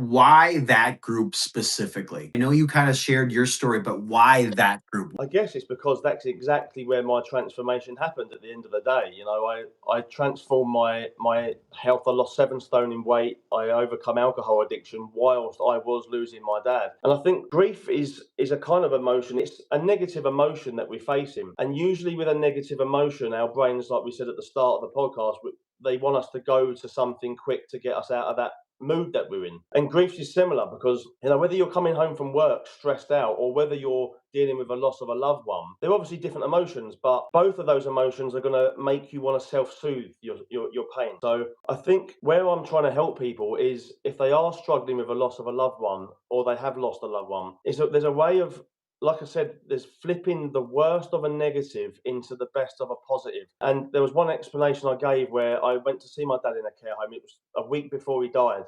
why that group specifically? I know you kind of shared your story, but why that group? I guess it's because that's exactly where my transformation happened at the end of the day. You know, I transformed my health. I lost 7 stone in weight. I overcome alcohol addiction whilst I was losing my dad. And I think grief is a kind of emotion. It's a negative emotion that we're facing. And usually with a negative emotion, our brains, like we said at the start of the podcast, they want us to go to something quick to get us out of that mood that we're in. And grief is similar because, you know, whether you're coming home from work stressed out or whether you're dealing with a loss of a loved one, they're obviously different emotions, but both of those emotions are going to make you want to self-soothe your pain. So I think where I'm trying to help people is if they are struggling with a loss of a loved one or they have lost a loved one, is that there's a way of, like I said, there's flipping the worst of a negative into the best of a positive. And there was one explanation I gave where I went to see my dad in a care home. It was a week before he died.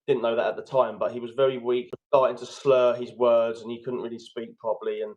Didn't know that at the time, but he was very weak, starting to slur his words, and he couldn't really speak properly. And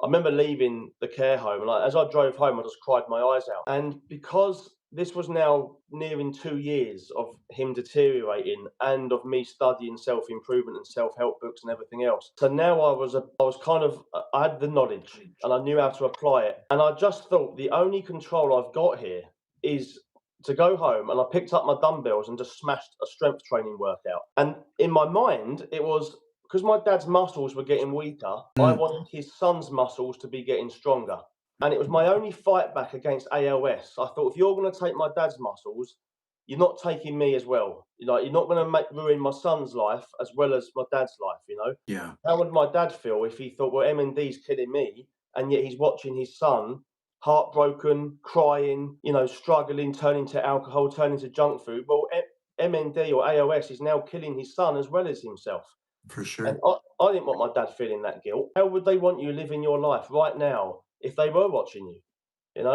I remember leaving the care home, and as I drove home, I just cried my eyes out. And because this was now nearing 2 years of him deteriorating and of me studying self-improvement and self-help books and everything else. So now I had the knowledge and I knew how to apply it. And I just thought the only control I've got here is to go home, and I picked up my dumbbells and just smashed a strength training workout. And in my mind, it was because my dad's muscles were getting weaker, I wanted his son's muscles to be getting stronger. And it was my only fight back against ALS. I thought, if you're going to take my dad's muscles, you're not taking me as well. You're not going to ruin my son's life as well as my dad's life. Yeah. How would my dad feel if he thought, well, MND's killing me, and yet he's watching his son heartbroken, crying, struggling, turning to alcohol, turning to junk food? Well, MND or ALS is now killing his son as well as himself. For And sure. I didn't want my dad feeling that guilt. How would they want you living your life right now if they were watching you? And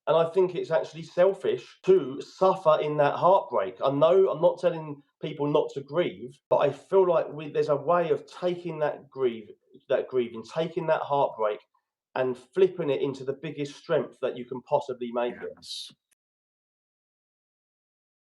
I think it's actually selfish to suffer in that heartbreak. I know I'm not telling people not to grieve, but I feel like there's a way of taking that grieving, taking that heartbreak and flipping it into the biggest strength that you can possibly make it. Yes.